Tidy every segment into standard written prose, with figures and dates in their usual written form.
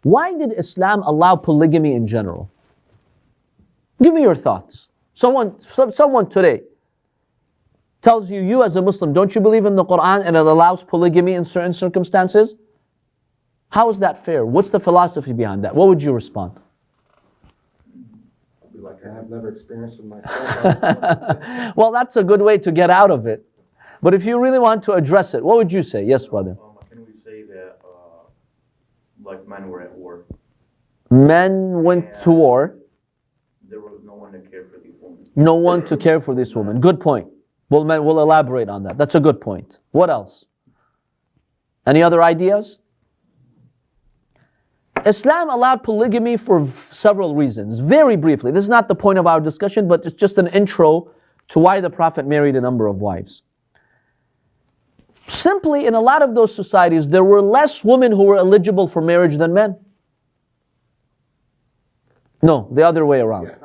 Why did Islam allow polygamy in general? Give me your thoughts. Someone today tells you, you as a Muslim, don't you believe in the Quran and it allows polygamy in certain circumstances? How is that fair? What's the philosophy behind that? What would you respond? I'd be like, I have never experienced it myself. Well, that's a good way to get out of it. But if you really want to address it, what would you say? Yes, brother. Can we say that like men were at war? Men went to war. There was no one to care for these women. No one to care for these women. Good point. We'll elaborate on that. That's a good point. What else? Any other ideas? Islam allowed polygamy for several reasons. Very briefly, this is not the point of our discussion, but it's just an intro to why the Prophet married a number of wives. Simply, in a lot of those societies, there were less women who were eligible for marriage than men. No, the other way around.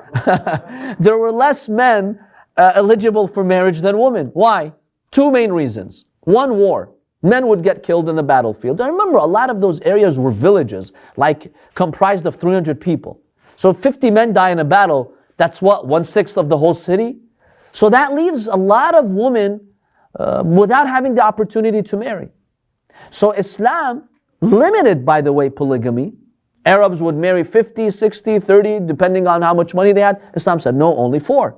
There were less men eligible for marriage than women. Why? Two main reasons. One, war. Men would get killed in the battlefield. I remember a lot of those areas were villages, like comprised of 300 people. So if 50 men die in a battle, that's what, 1/6 of the whole city? So that leaves a lot of women without having the opportunity to marry. So Islam limited, by the way, polygamy. Arabs would marry 50, 60, 30, depending on how much money they had. Islam said, no, only 4.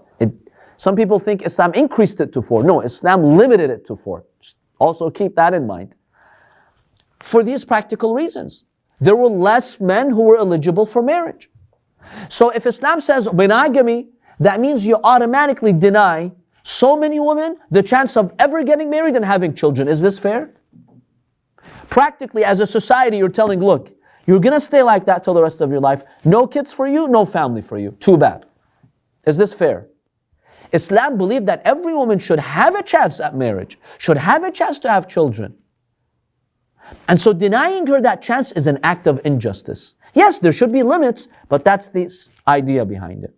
Some people think Islam increased it to 4. No, Islam limited it to 4. Also keep that in mind. For these practical reasons. There were less men who were eligible for marriage. So if Islam says monogamy, that means you automatically deny so many women the chance of ever getting married and having children. Is this fair? Practically, as a society, you're telling, look, you're going to stay like that till the rest of your life. No kids for you, no family for you. Too bad. Is this fair? Islam believed that every woman should have a chance at marriage, should have a chance to have children. And so denying her that chance is an act of injustice. Yes, there should be limits, but that's the idea behind it.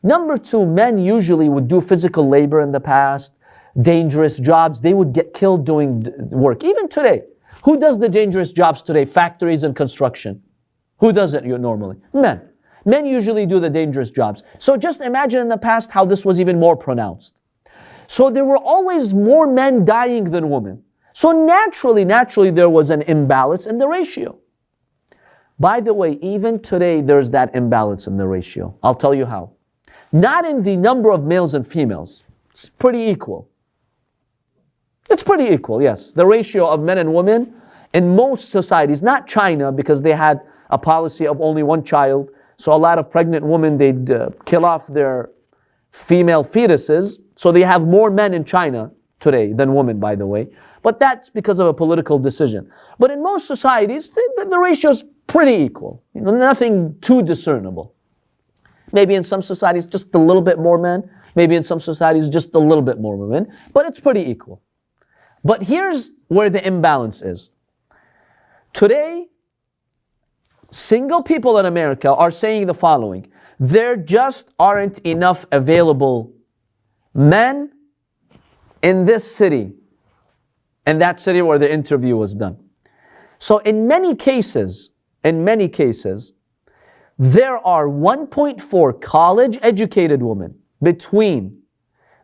Number 2, men usually would do physical labor in the past, dangerous jobs. They would get killed doing work. Even today, who does the dangerous jobs today? Factories and construction. Who does it normally? Men. Men usually do the dangerous jobs. So just imagine in the past how this was even more pronounced. So there were always more men dying than women. So naturally there was an imbalance in the ratio. By the way, even today there's that imbalance in the ratio. I'll tell you how. Not in the number of males and females. It's pretty equal. It's pretty equal, yes. The ratio of men and women in most societies, not China, because they had a policy of only one child. So a lot of pregnant women, they'd kill off their female fetuses. So they have more men in China today than women, by the way. But that's because of a political decision. But in most societies, the ratio is pretty equal. Nothing too discernible. Maybe in some societies, just a little bit more men. Maybe in some societies, just a little bit more women. But it's pretty equal. But here's where the imbalance is. Today, single people in America are saying the following: there just aren't enough available men in this city, in that city where the interview was done. So in many cases, there are 1.4 college-educated women between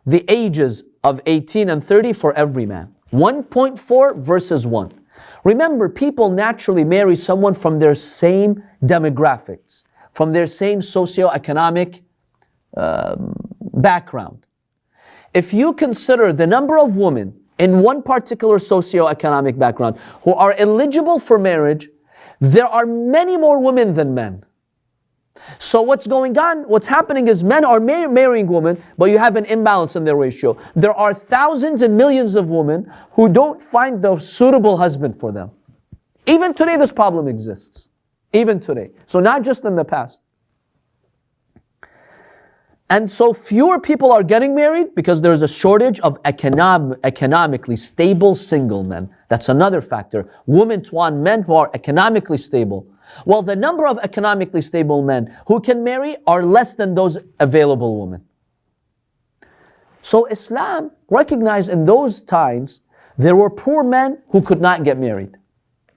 the ages of 18 and 30 for every man. 1.4 versus 1. Remember, people naturally marry someone from their same demographics, from their same socioeconomic background. If you consider the number of women in one particular socioeconomic background who are eligible for marriage, there are many more women than men. So what's going on? What's happening is men are marrying women, but you have an imbalance in their ratio. There are thousands and millions of women who don't find the suitable husband for them. Even today this problem exists. Even today. So not just in the past. And so fewer people are getting married because there's a shortage of economically stable single men. That's another factor. Women want men who are economically stable. Well, the number of economically stable men who can marry are less than those available women. So Islam recognized in those times there were poor men who could not get married.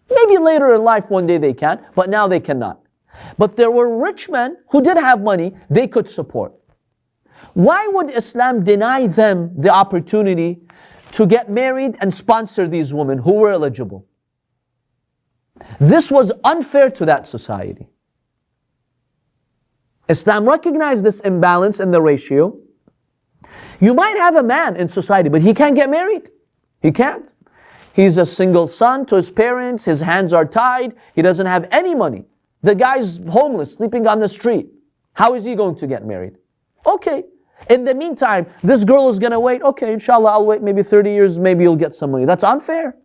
Maybe later in life, one day they can, but now they cannot. But there were rich men who did have money they could support. Why would Islam deny them the opportunity to get married and sponsor these women who were eligible? This was unfair to that society. Islam recognized this imbalance in the ratio. You might have a man in society, but he can't get married. He can't. He's a single son to his parents, his hands are tied, he doesn't have any money. The guy's homeless, sleeping on the street. How is he going to get married? Okay. In the meantime, this girl is going to wait. Okay, inshallah, I'll wait maybe 30 years, maybe you'll get some money. That's unfair.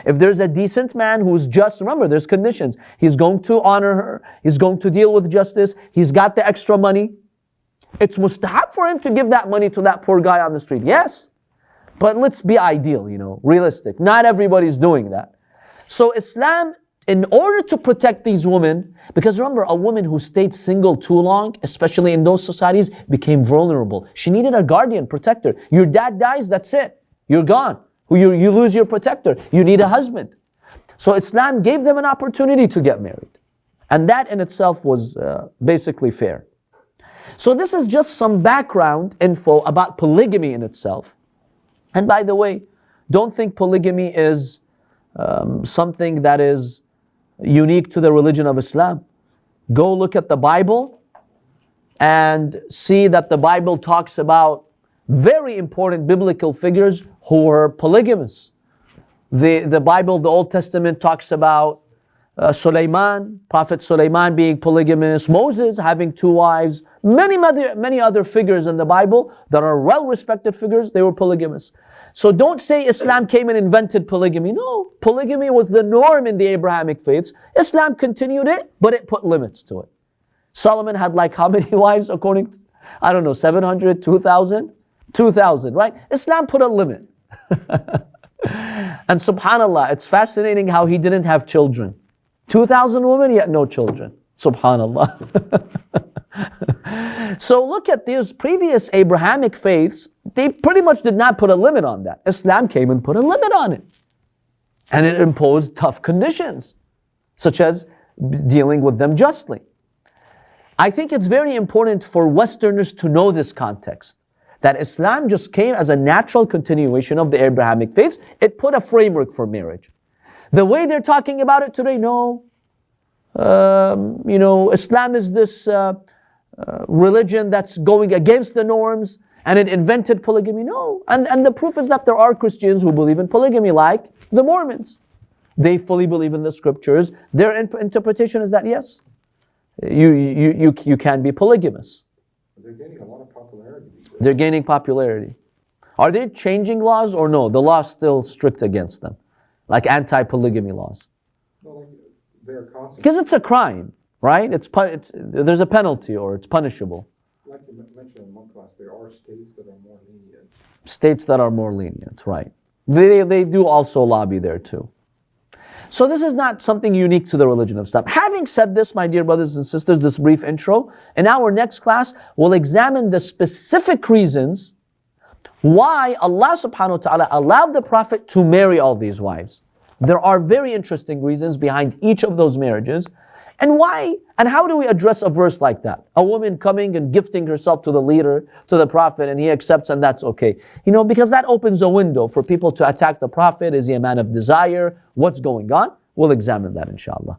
If there's a decent man who's just, remember, there's conditions. He's going to honor her. He's going to deal with justice. He's got the extra money. It's mustahab for him to give that money to that poor guy on the street. Yes. But let's be ideal, realistic. Not everybody's doing that. So Islam, in order to protect these women, because remember, a woman who stayed single too long, especially in those societies, became vulnerable. She needed a guardian, protector. Your dad dies, that's it. You're gone. You lose your protector. You need a husband. So Islam gave them an opportunity to get married. And that in itself was basically fair. So this is just some background info about polygamy in itself. And by the way, don't think polygamy is something that is unique to the religion of Islam. Go look at the Bible and see that the Bible talks about very important biblical figures who were polygamous. The Bible, the Old Testament talks about Sulaiman, Prophet Sulaiman being polygamous, Moses having 2 wives, many other figures in the Bible that are well-respected figures, they were polygamous. So don't say Islam came and invented polygamy. No, polygamy was the norm in the Abrahamic faiths. Islam continued it, but it put limits to it. Solomon had like how many wives according to, 700, 2,000? 2,000, right? Islam put a limit. And subhanAllah, it's fascinating how he didn't have children. 2,000 women, yet no children. Subhanallah. So look at these previous Abrahamic faiths, they pretty much did not put a limit on that. Islam came and put a limit on it. And it imposed tough conditions, such as dealing with them justly. I think it's very important for Westerners to know this context, that Islam just came as a natural continuation of the Abrahamic faiths. It put a framework for marriage. The way they're talking about it today, no. Islam is this religion that's going against the norms and it invented polygamy. No. And the proof is that there are Christians who believe in polygamy, like the Mormons. They fully believe in the scriptures. Their interpretation is that yes, you can be polygamous. They're gaining a lot of popularity. They're gaining popularity. Are they changing laws or no? The law's still strict against them, like anti-polygamy laws. No, they're constantly. Because it's a crime, right? There's a penalty or it's punishable. Like you mentioned in one class, there are states that are more lenient. States that are more lenient, right? They do also lobby there too. So this is not something unique to the religion of Islam. Having said this, my dear brothers and sisters, this brief intro, in our next class, we'll examine the specific reasons why Allah subhanahu wa ta'ala allowed the Prophet to marry all these wives. There are very interesting reasons behind each of those marriages. And why, and how do we address a verse like that? A woman coming and gifting herself to the leader, to the Prophet, and he accepts and that's okay. Because that opens a window for people to attack the Prophet. Is he a man of desire? What's going on? We'll examine that inshallah.